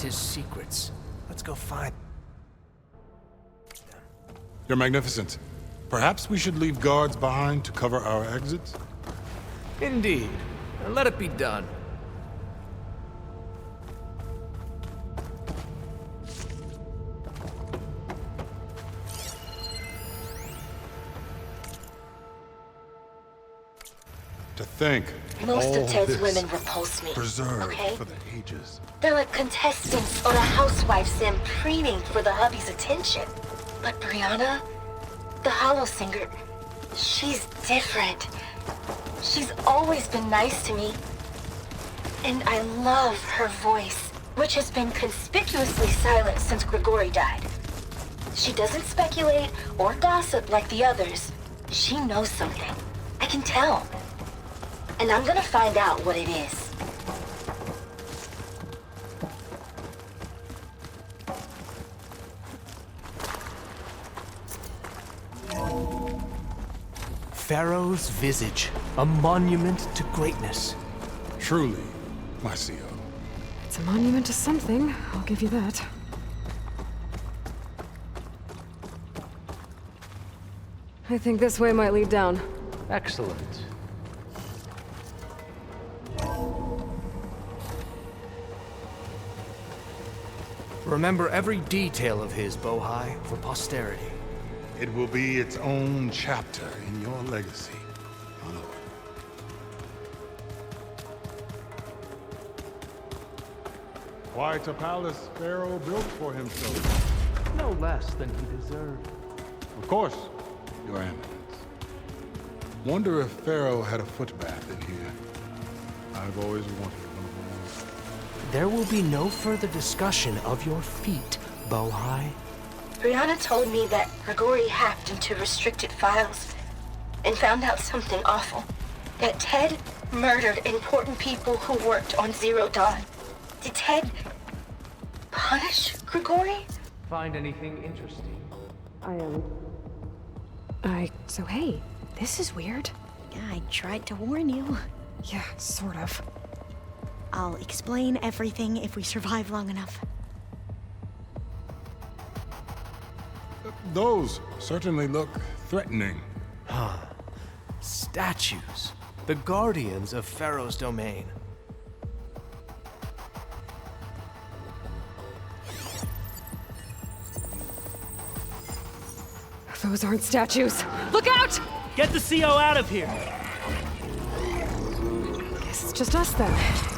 his secrets. Let's go find them. Your Magnificence, perhaps we should leave guards behind to cover our exits? Indeed. Let it be done. To think Most all of Ted's this women repulse me, preserved okay? for the ages. They're like contestants on a housewife sim preening for the hubby's attention. But Brianna, the Hollow Singer, she's different. She's always been nice to me. And I love her voice, which has been conspicuously silent since Grigori died. She doesn't speculate or gossip like the others. She knows something. I can tell. And I'm gonna find out what it is. Pharaoh's visage, a monument to greatness. Truly, my CO. It's a monument to something, I'll give you that. I think this way might lead down. Excellent. Remember every detail of his, Bohai, for posterity. It will be its own chapter in your legacy, my lord. Quite a palace Pharaoh built for himself. No less than he deserved. Of course, your eminence. Wonder if Pharaoh had a footbath in here. I've always wanted one of those. There will be no further discussion of your feet, Bohai. Brianna told me that Grigori hacked into restricted files and found out something awful. That Ted murdered important people who worked on Zero Dawn. Did Ted punish Grigori? Find anything interesting? So hey, this is weird. Yeah, I tried to warn you. Yeah, sort of. I'll explain everything if we survive long enough. Those certainly look threatening. Statues. The guardians of Pharaoh's domain. Those aren't statues. Look out! Get the CO out of here! Guess it's just us then.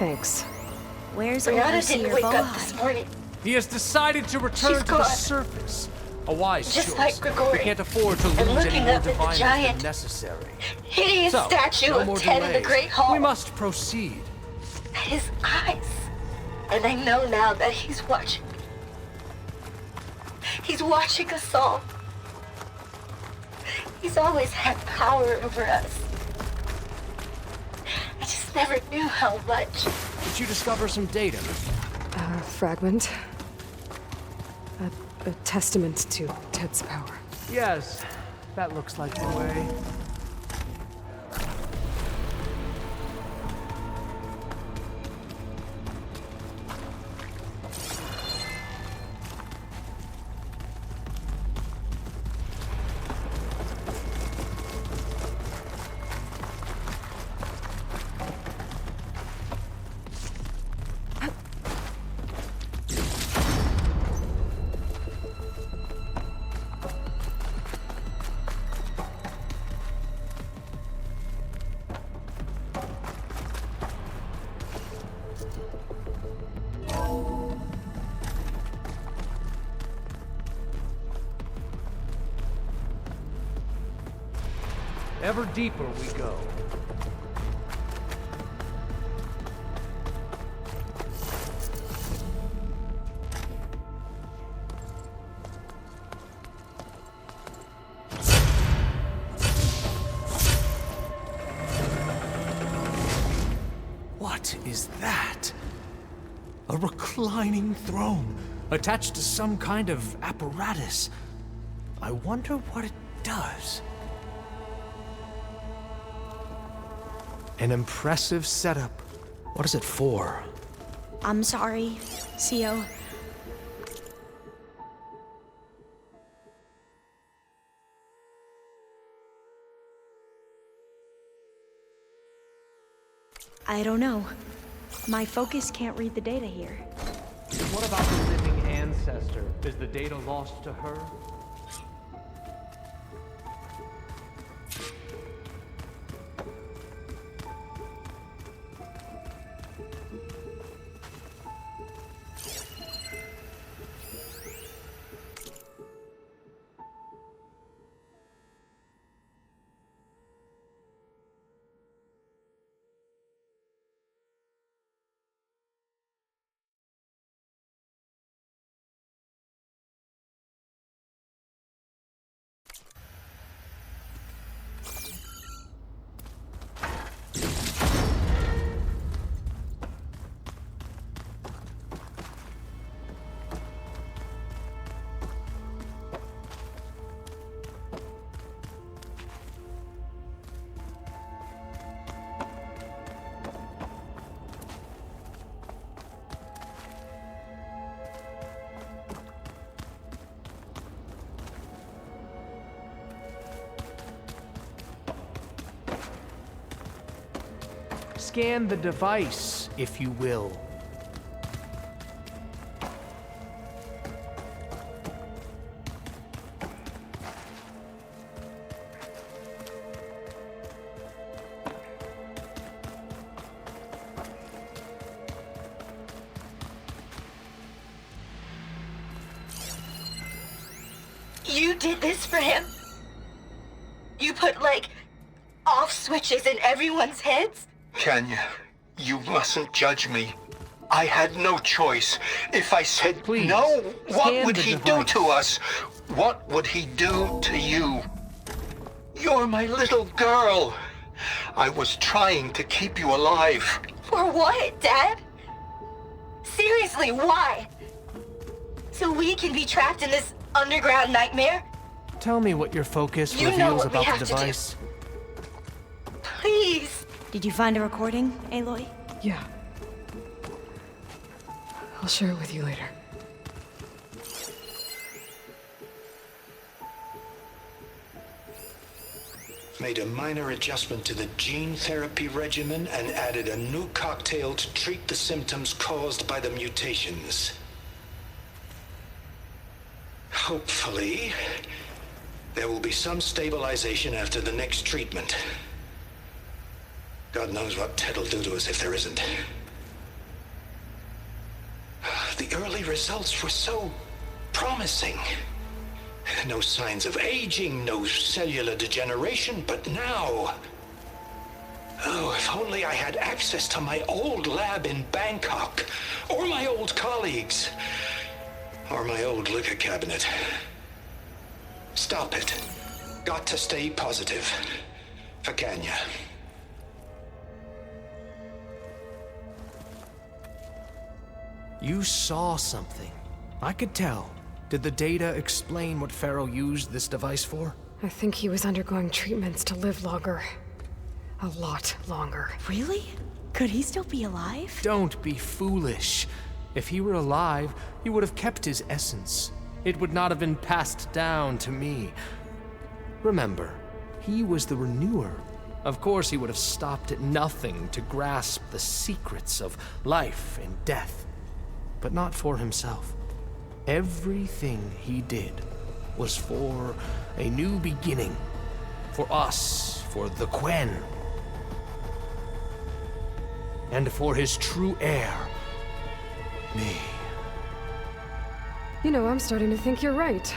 Thanks. Where's Brianna Overseer didn't wake up this Bohai? morning. He has decided to return She's to the gone. surface. A wise Just choice. like Grigori. We can't afford to And lose any looking more up at the diviners giant, than necessary. hideous So, statue no of more Ted in the delays. Great Hall. We must proceed. His eyes. And I know now that he's watching me. He's watching us all. He's always had power over us. I just never knew how much. Did you discover some data? Fragment. A testament to Ted's power. Yes, that looks like the way. Ever deeper we go. What is that? A reclining throne, attached to some kind of apparatus. I wonder what it does. An impressive setup. What is it for? I'm sorry, CO. I don't know. My focus can't read the data here. What about the living ancestor? Is the data lost to her? Scan the device, if you will. You did this for him? You put, like, off switches in everyone's heads? Kenya, you mustn't judge me. I had no choice. If I said Please, no, what scan would the he do device. to us? What would he do to you? You're my little girl. I was trying to keep you alive. For what, Dad? Seriously, why? So we can be trapped in this underground nightmare? Tell me what your focus You know reveals what we about have the to do. device. Please. Did you find a recording, Aloy? Yeah. I'll share it with you later. Made a minor adjustment to the gene therapy regimen and added a new cocktail to treat the symptoms caused by the mutations. Hopefully, there will be some stabilization after the next treatment. God knows what Ted'll do to us if there isn't. early results were so promising. No signs of aging, no cellular degeneration, but now... Oh, if only I had access to my old lab in Bangkok, or my old colleagues, or my old liquor cabinet. Stop it. Got to stay positive. For Kenya. You saw something. I could tell. Did the data explain what Pharaoh used this device for? I think he was undergoing treatments to live longer. A lot longer. Really? Could he still be alive? Don't be foolish. If he were alive, he would have kept his essence. It would not have been passed down to me. Remember, he was the renewer. Of course, he would have stopped at nothing to grasp the secrets of life and death. But not for himself. Everything he did was for a new beginning. For us, for the Quen. And for his true heir, me. You know, I'm starting to think you're right.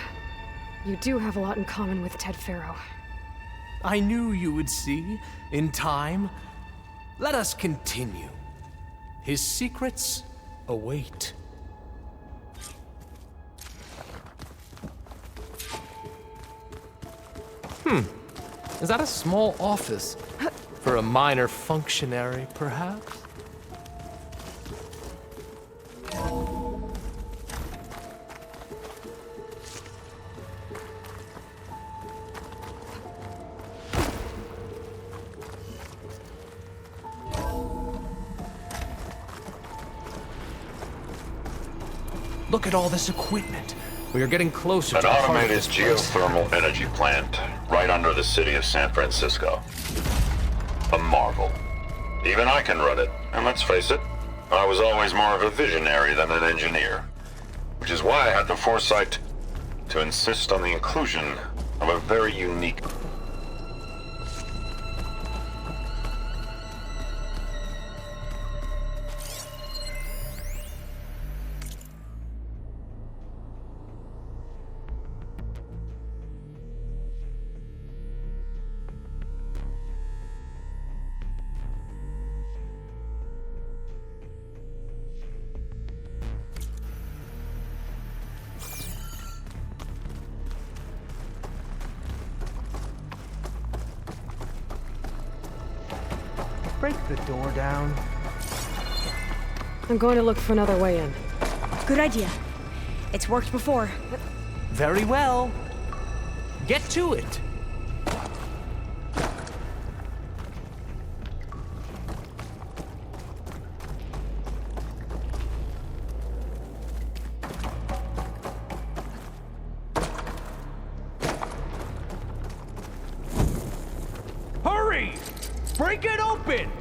You do have a lot in common with Ted Pharaoh. I knew you would see, in time. Let us continue. His secrets await. Is that a small office? For a minor functionary, perhaps? Look at all this equipment. We are getting closer An to the heart of automated this place. geothermal energy plant right under the city of San Francisco. A marvel. Even I can run it, and let's face it, I was always more of a visionary than an engineer. Which is why I had the foresight to insist on the inclusion of a very unique... Break the door down. I'm going to look for another way in. Good idea. It's worked before. Very well. Get to it. Hurry! Break it open!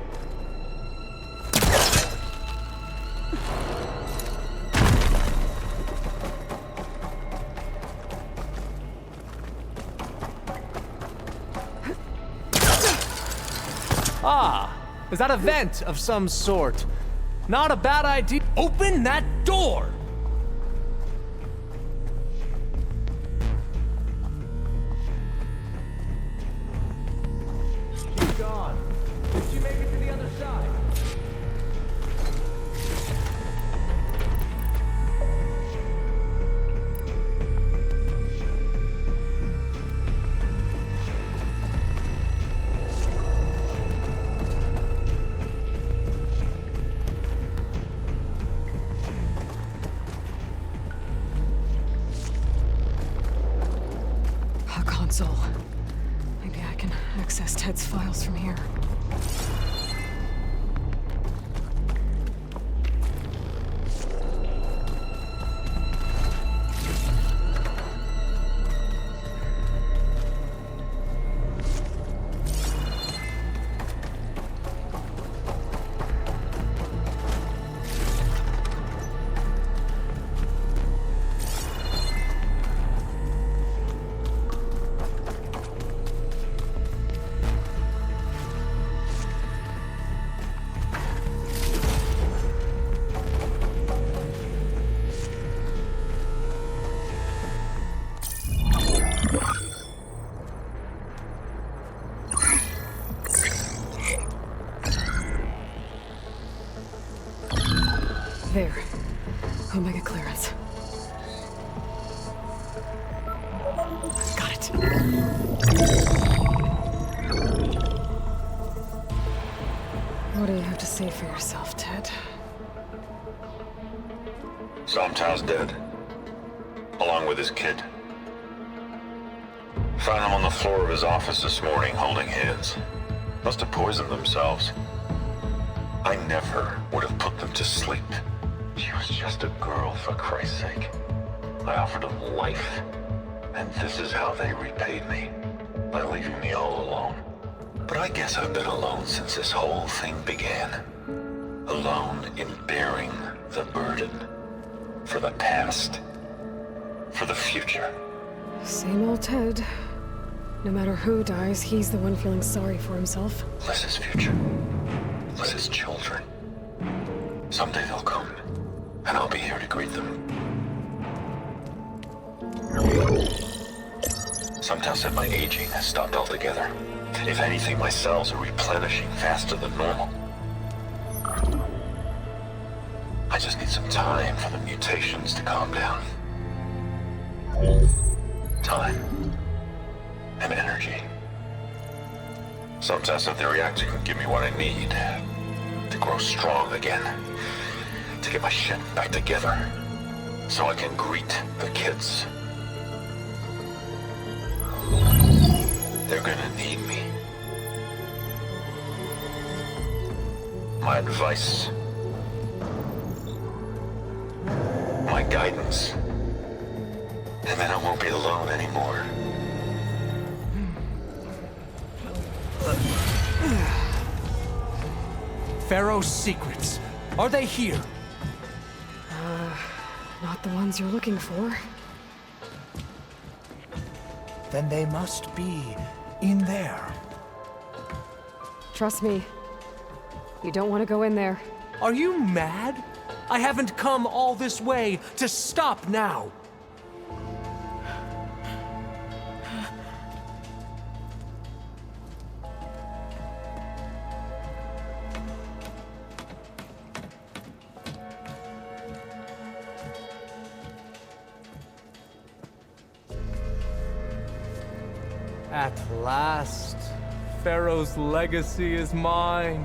Ah, is that a vent of some sort? Not a bad idea. Open that door! She's gone. Did she make it to the other side? A console. Maybe I can access Ted's files from here. There. Omega clearance. Got it. What do you have to say for yourself, Ted? Somtow's dead. Along with his kid. Found him on the floor of his office this morning, holding hands. Must have poisoned themselves. I never would have put them to sleep. She was just a girl, for Christ's sake. I offered them life. And this is how they repaid me. By leaving me all alone. But I guess I've been alone since this whole thing began. Alone in bearing the burden. For the past. For the future. Same old Ted. No matter who dies, he's the one feeling sorry for himself. Liz's future. Liz's children. Someday they'll come. And I'll be here to greet them. Sometimes said my aging has stopped altogether. If anything, my cells are replenishing faster than normal. I just need some time for the mutations to calm down. Time. And energy. Sometimes said the reactor can give me what I need. To grow strong again. To get my shit back together. So I can greet the kids. They're gonna need me. My advice. My guidance. And then I won't be alone anymore. Pharaoh's secrets. Are they here? Not the ones you're looking for. Then they must be in there. Trust me. You don't want to go in there. Are you mad? I haven't come all this way to stop now. At last, Pharaoh's legacy is mine.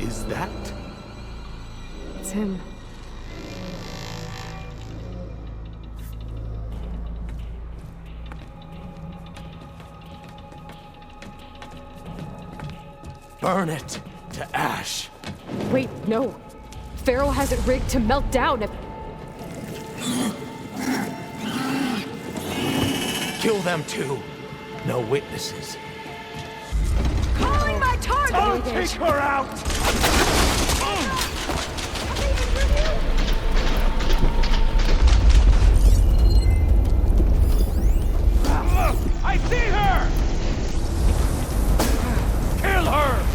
Is that? It's him. Burn it to ash. Wait, no. Pharaoh has it rigged to melt down if... Kill them too. No witnesses. Calling my target! I'll take her out! I see her! Kill her!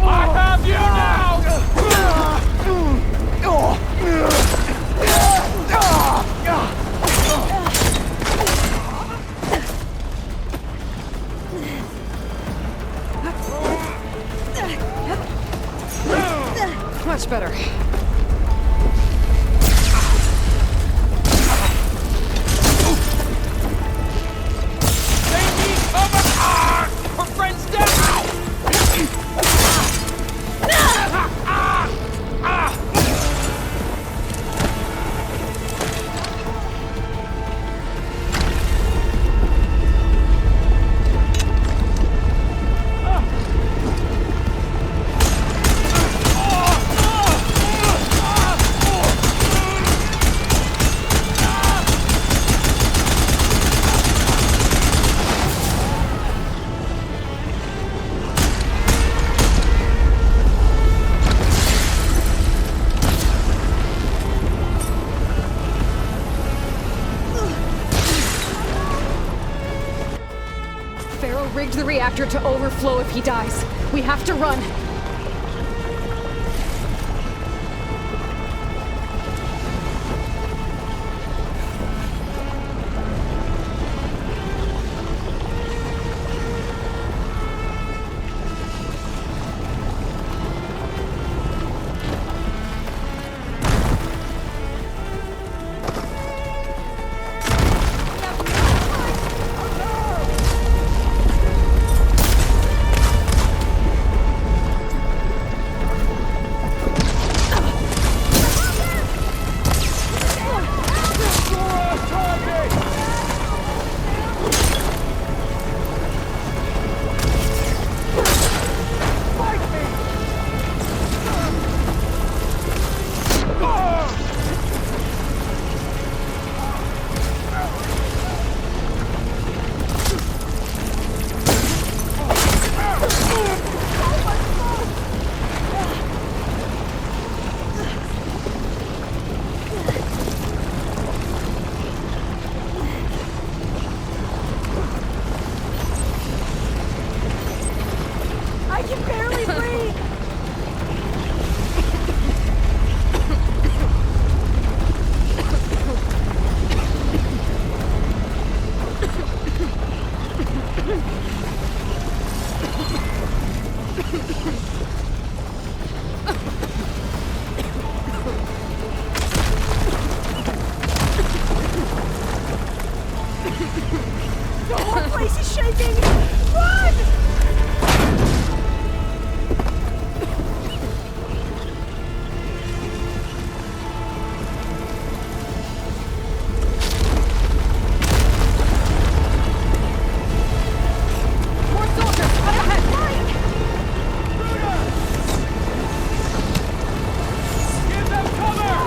I have you now! Much better. Her friend's dead! rigged the reactor to overflow if he dies. We have to run. The whole place is shaking! Run! More soldiers! Up ahead! Give them cover!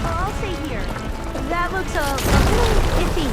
I'll stay here. That looks a little iffy.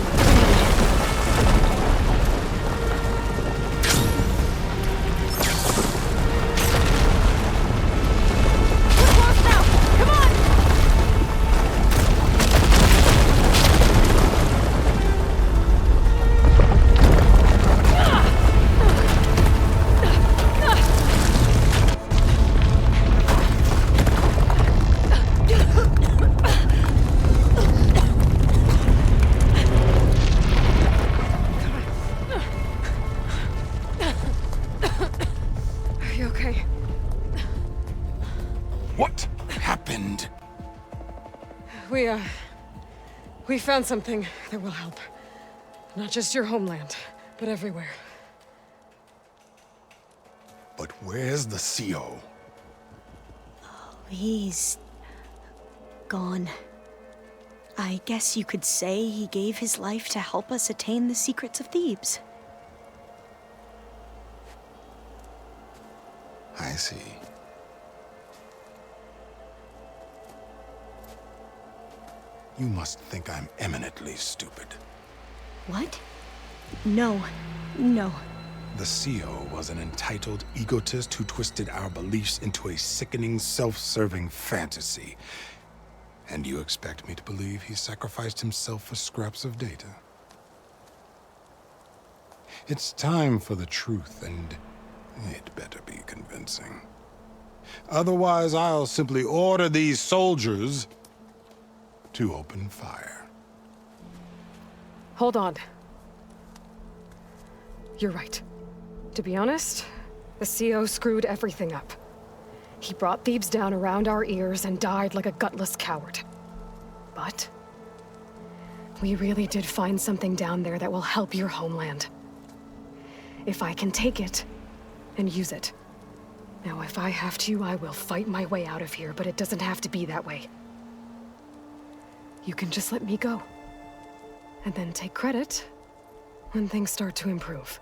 Are you okay? What happened? We found something that will help. Not just your homeland, but everywhere. But where's the CO? He's gone. I guess you could say he gave his life to help us attain the secrets of Thebes. I see. You must think I'm eminently stupid. What? No. No. The CO was an entitled egotist who twisted our beliefs into a sickening, self-serving fantasy. And you expect me to believe he sacrificed himself for scraps of data? It's time for the truth, and it better be convincing. Otherwise, I'll simply order these soldiers to open fire. Hold on. You're right. To be honest, the CO screwed everything up. He brought Thebes down around our ears and died like a gutless coward. But we really did find something down there that will help your homeland. If I can take it and use it. Now, if I have to, I will fight my way out of here, but it doesn't have to be that way. You can just let me go. And then take credit when things start to improve.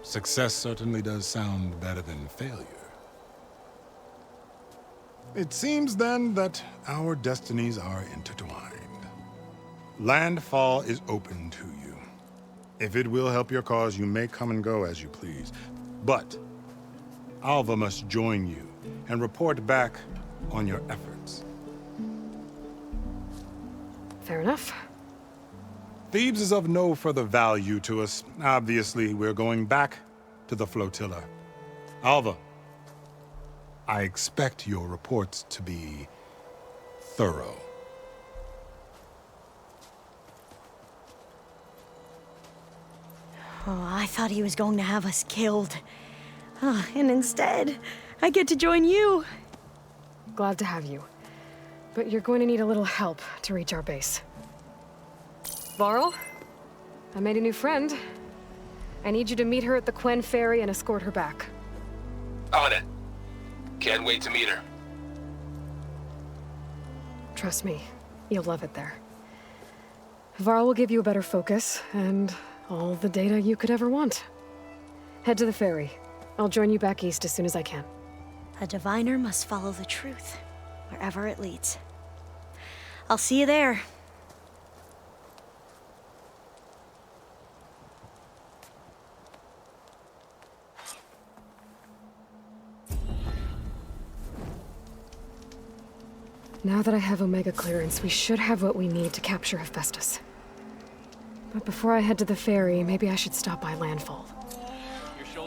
Success certainly does sound better than failure. It seems then that our destinies are intertwined. Landfall is open to you. If it will help your cause, you may come and go as you please. But Alva must join you and report back on your efforts. Fair enough. Thebes is of no further value to us. Obviously, we're going back to the flotilla. Alva, I expect your reports to be thorough. Oh, I thought he was going to have us killed. And instead, I get to join you. Glad to have you. But you're going to need a little help to reach our base. Varl, I made a new friend. I need you to meet her at the Quen Ferry and escort her back. On it. Can't wait to meet her. Trust me, you'll love it there. Varl will give you a better focus, and all the data you could ever want. Head to the ferry. I'll join you back east as soon as I can. A diviner must follow the truth, wherever it leads. I'll see you there. Now that I have Omega clearance, we should have what we need to capture Hephaestus. But before I head to the ferry, maybe I should stop by Landfall.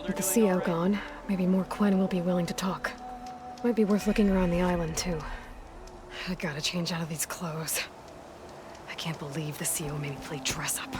With the CO gone, maybe more Quen will be willing to talk. Might be worth looking around the island, too. I gotta change out of these clothes. I can't believe the CO made me play dress up.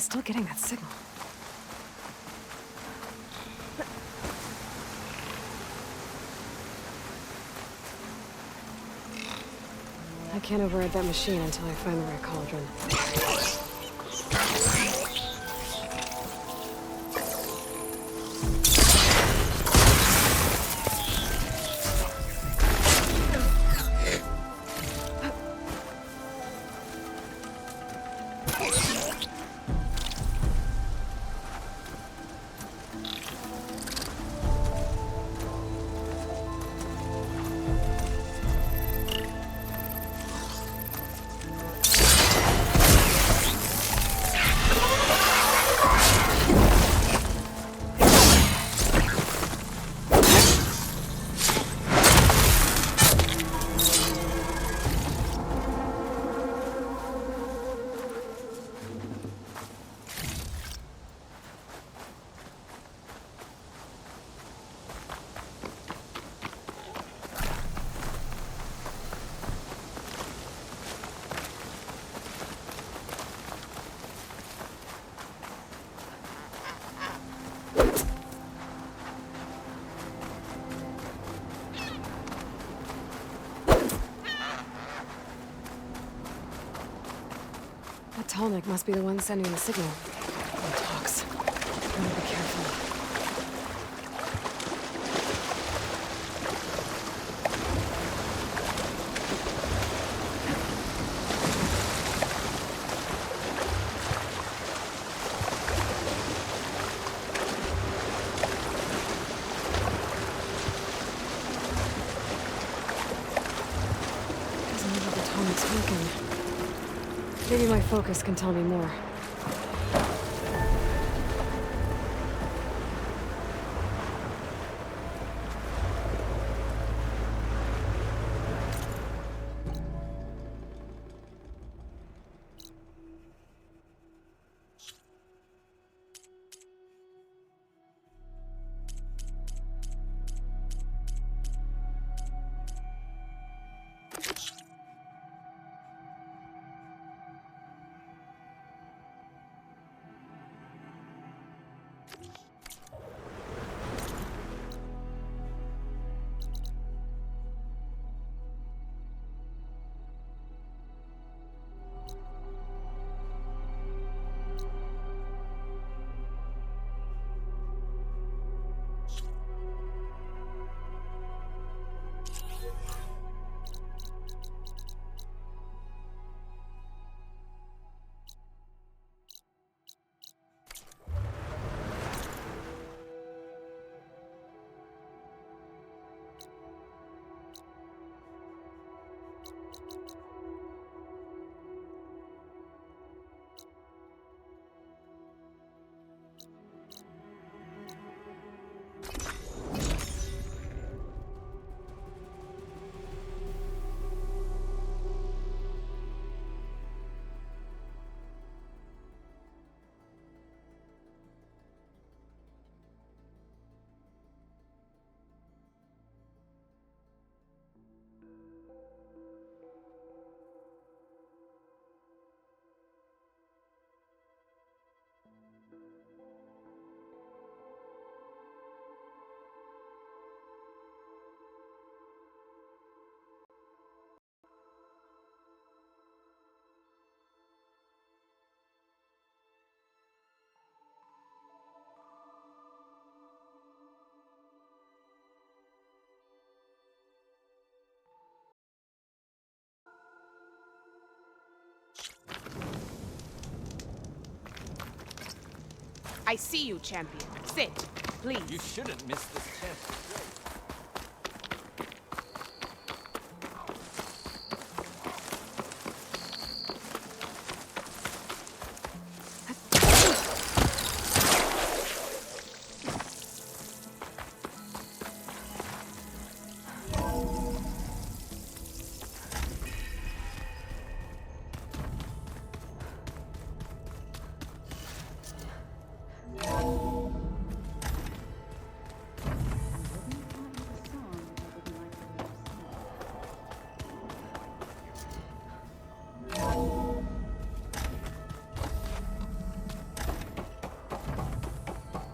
Still getting that signal. I can't override that machine until I find the right cauldron. Tallneck must be the one sending the signal. He talks. Better be careful. Doesn't look like the Tallneck's working. Maybe my focus can tell me more. I see you, champion. Sit, please. You shouldn't miss this chance to trade.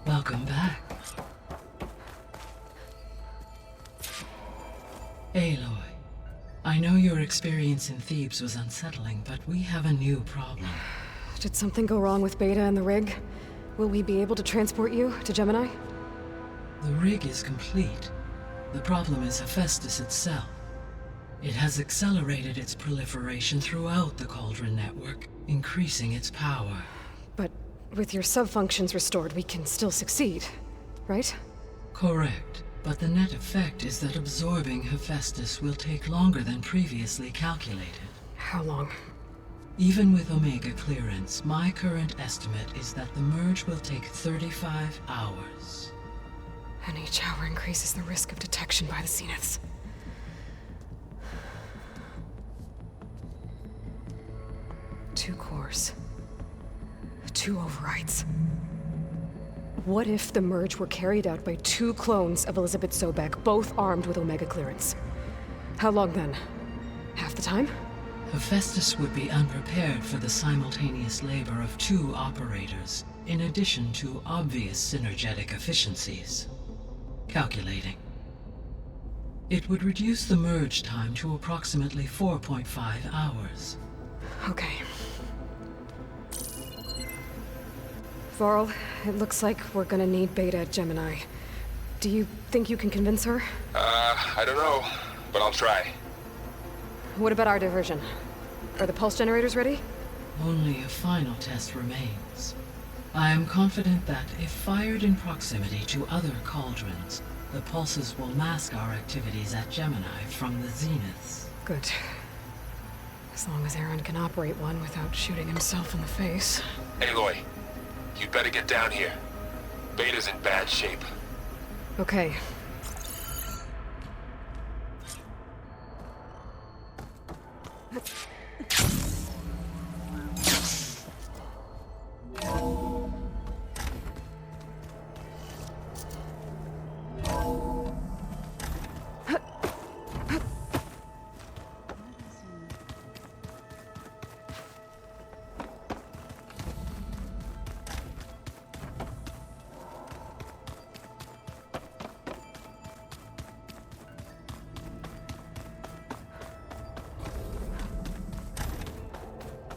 Welcome back. Aloy, I know your experience in Thebes was unsettling, but we have a new problem. Did something go wrong with Beta and the rig? Will we be able to transport you to Gemini? The rig is complete. The problem is Hephaestus itself. It has accelerated its proliferation throughout the Cauldron network, increasing its power. But with your sub-functions restored, we can still succeed, right? Correct. But the net effect is that absorbing Hephaestus will take longer than previously calculated. How long? Even with Omega clearance, my current estimate is that the merge will take 35 hours. And each hour increases the risk of detection by the Zeniths. Two cores. Two overrides. What if the merge were carried out by two clones of Elizabeth Sobek, both armed with Omega clearance? How long then? Half the time? Hephaestus would be unprepared for the simultaneous labor of two operators, in addition to obvious synergetic efficiencies. Calculating. It would reduce the merge time to approximately 4.5 hours. Okay. Varl, it looks like we're gonna need Beta at Gemini. Do you think you can convince her? I don't know, but I'll try. What about our diversion? Are the pulse generators ready? Only a final test remains. I am confident that if fired in proximity to other cauldrons, the pulses will mask our activities at Gemini from the zeniths. Good. As long as Aaron can operate one without shooting himself in the face. Aloy, you'd better get down here. Beta's in bad shape. Okay.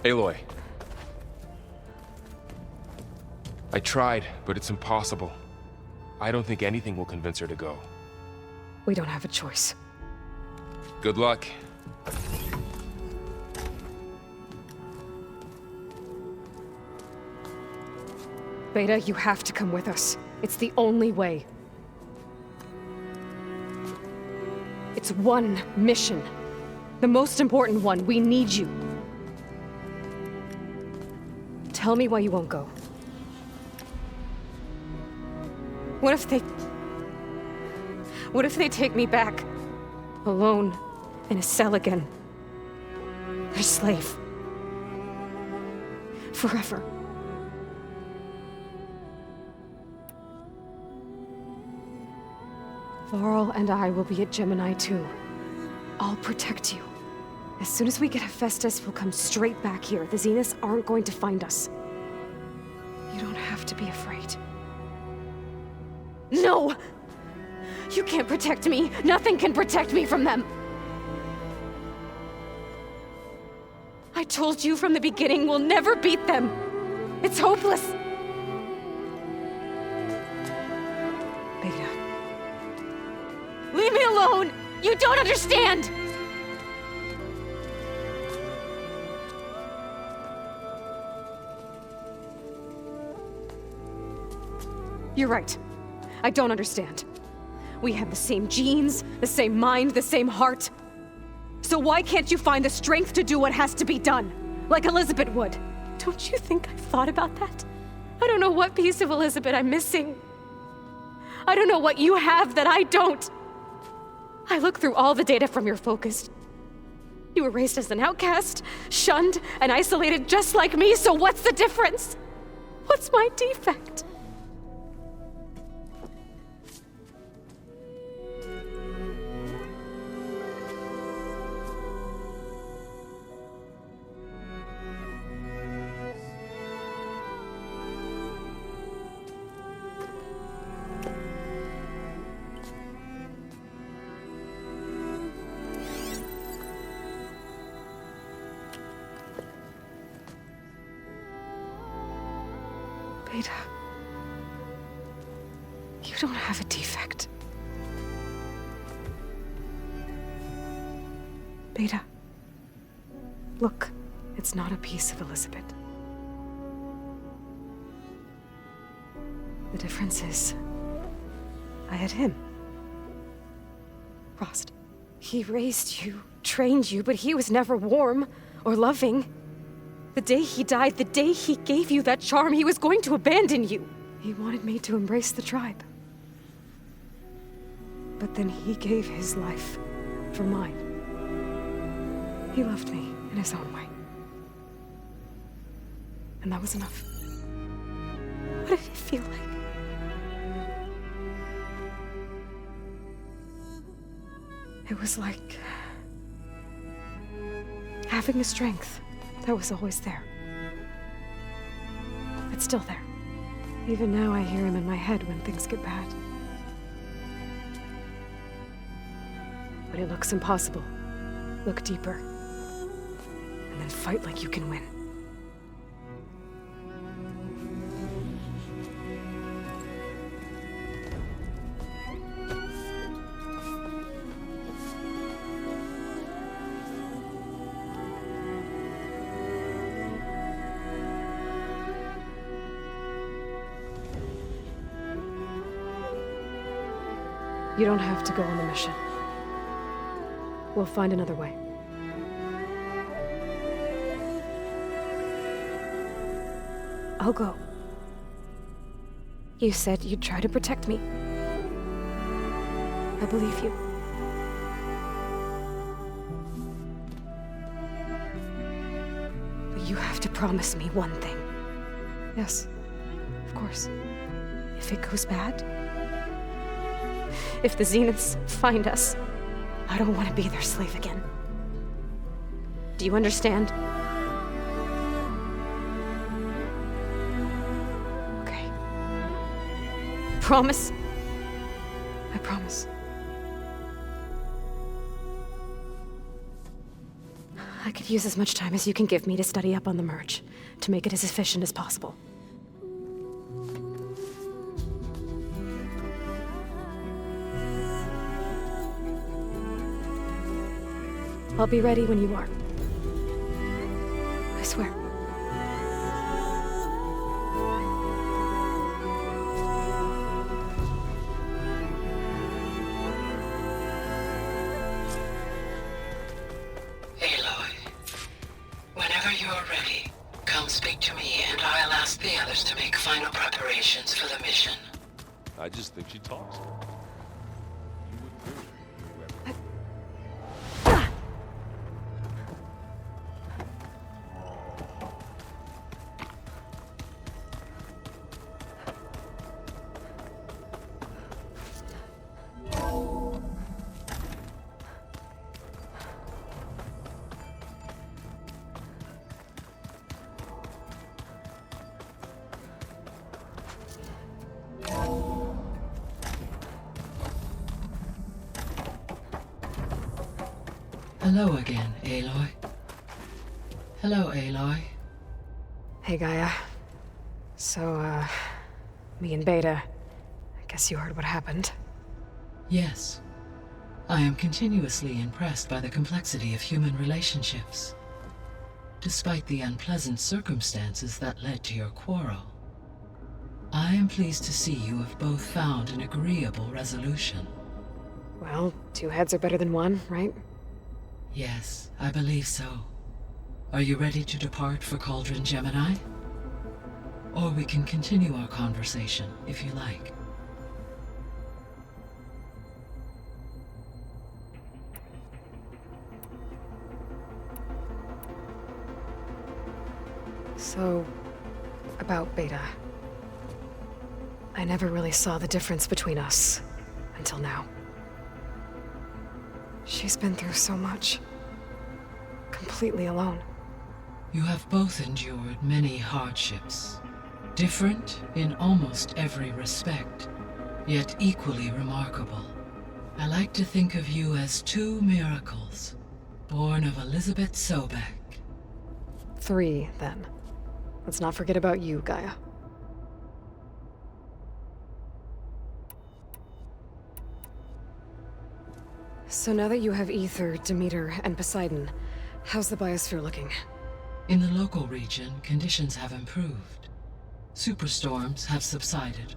Aloy. I tried, but it's impossible. I don't think anything will convince her to go. We don't have a choice. Good luck. Beta, you have to come with us. It's the only way. It's one mission. The most important one. We need you. Tell me why you won't go. What if they take me back? Alone, in a cell again. Their slave. Forever. Varl and I will be at Gemini too. I'll protect you. As soon as we get Hephaestus, we'll come straight back here. The Zeniths aren't going to find us. You don't have to be afraid. No! You can't protect me. Nothing can protect me from them. I told you from the beginning, we'll never beat them. It's hopeless. Beta. Leave me alone! You don't understand! You're right. I don't understand. We have the same genes, the same mind, the same heart. So why can't you find the strength to do what has to be done? Like Elizabeth would. Don't you think I've thought about that? I don't know what piece of Elizabeth I'm missing. I don't know what you have that I don't. I look through all the data from your focus. You were raised as an outcast, shunned, and isolated just like me, so what's the difference? What's my defect? Beta, you don't have a defect. Beta, look, it's not a piece of Elizabeth. The difference is, I had him. Frost. He raised you, trained you, but he was never warm or loving. The day he died, the day he gave you that charm, he was going to abandon you. He wanted me to embrace the tribe. But then he gave his life for mine. He loved me in his own way. And that was enough. What did it feel like? It was like having a strength that was always there. It's still there. Even now I hear him in my head when things get bad. But it looks impossible. Look deeper. And then fight like you can win. You don't have to go on the mission. We'll find another way. I'll go. You said you'd try to protect me. I believe you. But you have to promise me one thing. Yes, of course. If it goes bad, if the Zeniths find us, I don't want to be their slave again. Do you understand? Okay. Promise? I promise. I could use as much time as you can give me to study up on the merge, to make it as efficient as possible. I'll be ready when you are. I swear. Aloy, whenever you're ready, come speak to me and I'll ask the others to make final preparations for the mission. I just think she talks. Hello again, Aloy. Hello, Aloy. Hey, Gaia. So, me and Beta, I guess you heard what happened. Yes. I am continuously impressed by the complexity of human relationships. Despite the unpleasant circumstances that led to your quarrel, I am pleased to see you have both found an agreeable resolution. Well, two heads are better than one, right? Yes, I believe so. Are you ready to depart for Cauldron Gemini? Or we can continue our conversation, if you like. So, about Beta. I never really saw the difference between us, until now. She's been through so much. Completely alone. You have both endured many hardships. Different in almost every respect, yet equally remarkable. I like to think of you as two miracles, born of Elizabeth Sobek. 3, then. Let's not forget about you, Gaia. So now that you have Ether, Demeter, and Poseidon, how's the biosphere looking? In the local region, conditions have improved. Superstorms have subsided.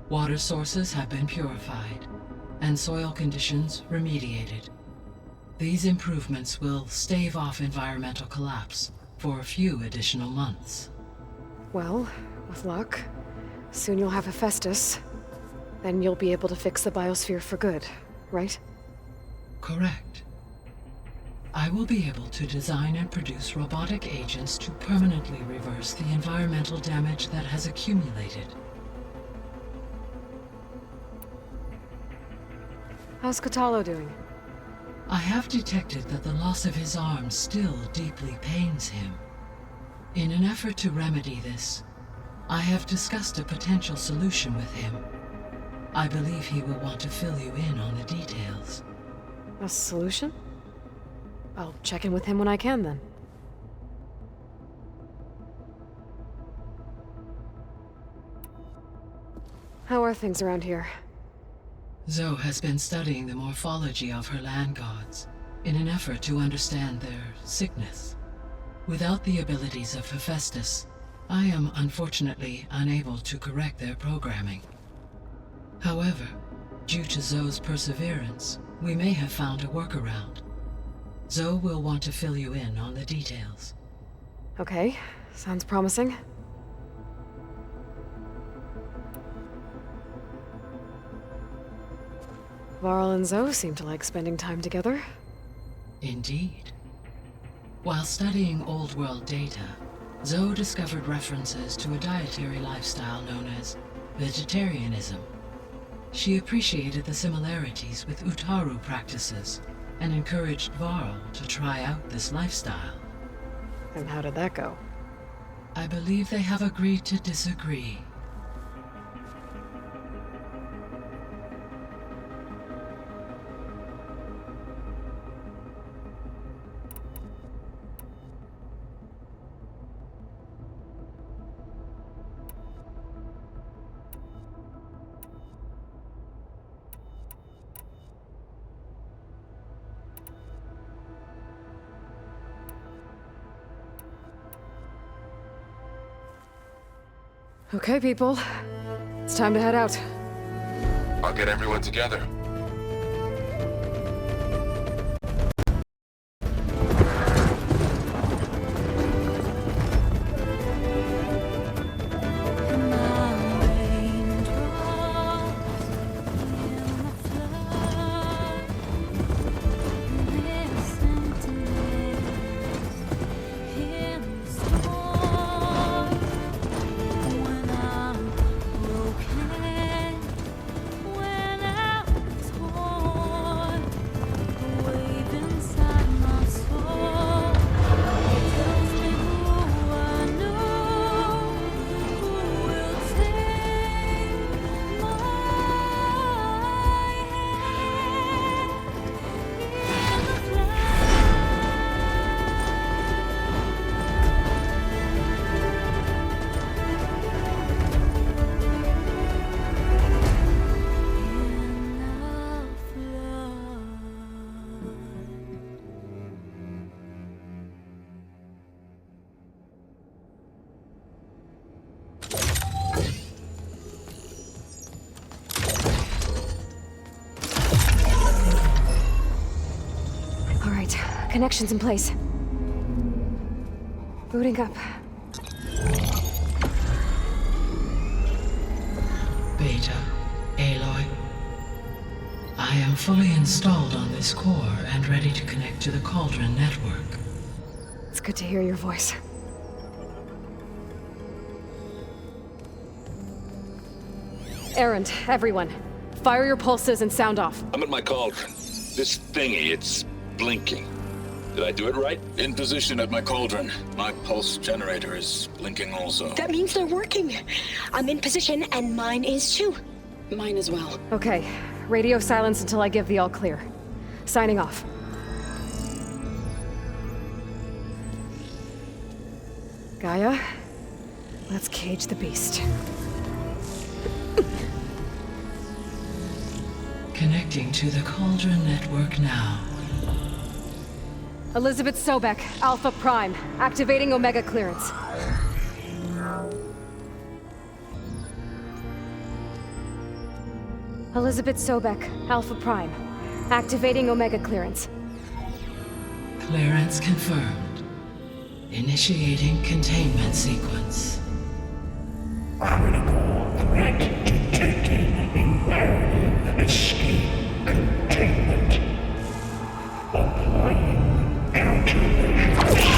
Water sources have been purified, and soil conditions remediated. These improvements will stave off environmental collapse for a few additional months. Well, with luck, soon you'll have Hephaestus. Then you'll be able to fix the biosphere for good, right? Correct. I will be able to design and produce robotic agents to permanently reverse the environmental damage that has accumulated. How's Katalo doing? I have detected that the loss of his arm still deeply pains him. In an effort to remedy this, I have discussed a potential solution with him. I believe he will want to fill you in on the details. A solution? I'll check in with him when I can, then. How are things around here? Zoe has been studying the morphology of her land gods in an effort to understand their sickness. Without the abilities of Hephaestus, I am unfortunately unable to correct their programming. However, Due to Zoe's perseverance, we may have found a workaround. Zoe will want to fill you in on the details. Okay, sounds promising. Varl and Zoe seem to like spending time together. Indeed. While studying Old World data, Zoe discovered references to a dietary lifestyle known as vegetarianism. She appreciated the similarities with Utaru practices and encouraged Varl to try out this lifestyle. And how did that go? I believe they have agreed to disagree. Okay, people. It's time to head out. I'll get everyone together. Connections in place. Booting up. Beta, Aloy. I am fully installed on this core and ready to connect to the Cauldron network. It's good to hear your voice. Errand, everyone. Fire your pulses and sound off. I'm at my cauldron. This thingy, it's blinking. Did I do it right? In position at my cauldron. My pulse generator is blinking also. That means they're working. I'm in position and mine is too. Mine as well. Okay. Radio silence until I give the all clear. Signing off. Gaia, let's cage the beast. Connecting to the Cauldron network now. Elizabeth Sobek, Alpha Prime, activating Omega clearance. Elizabeth Sobek, Alpha Prime, activating Omega clearance. Clearance confirmed. Initiating containment sequence. Critical threat detected. Imperative escape containment. Applying countermeasures.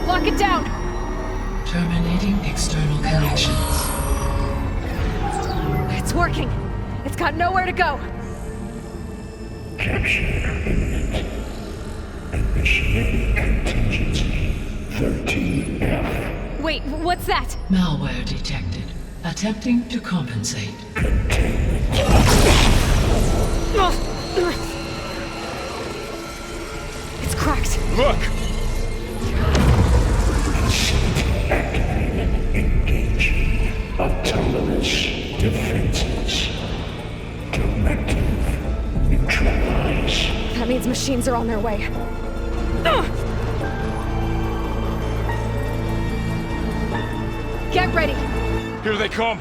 Lock it down! Terminating external connections. It's working! It's got nowhere to go! Capture imminent. Initiating contingency 13F. Wait, what's that? Malware detected. Attempting to compensate. It's cracked. Look! Activated. Engaging autonomous defenses. Directive. Neutralize. That means machines are on their way. Get ready! Here they come!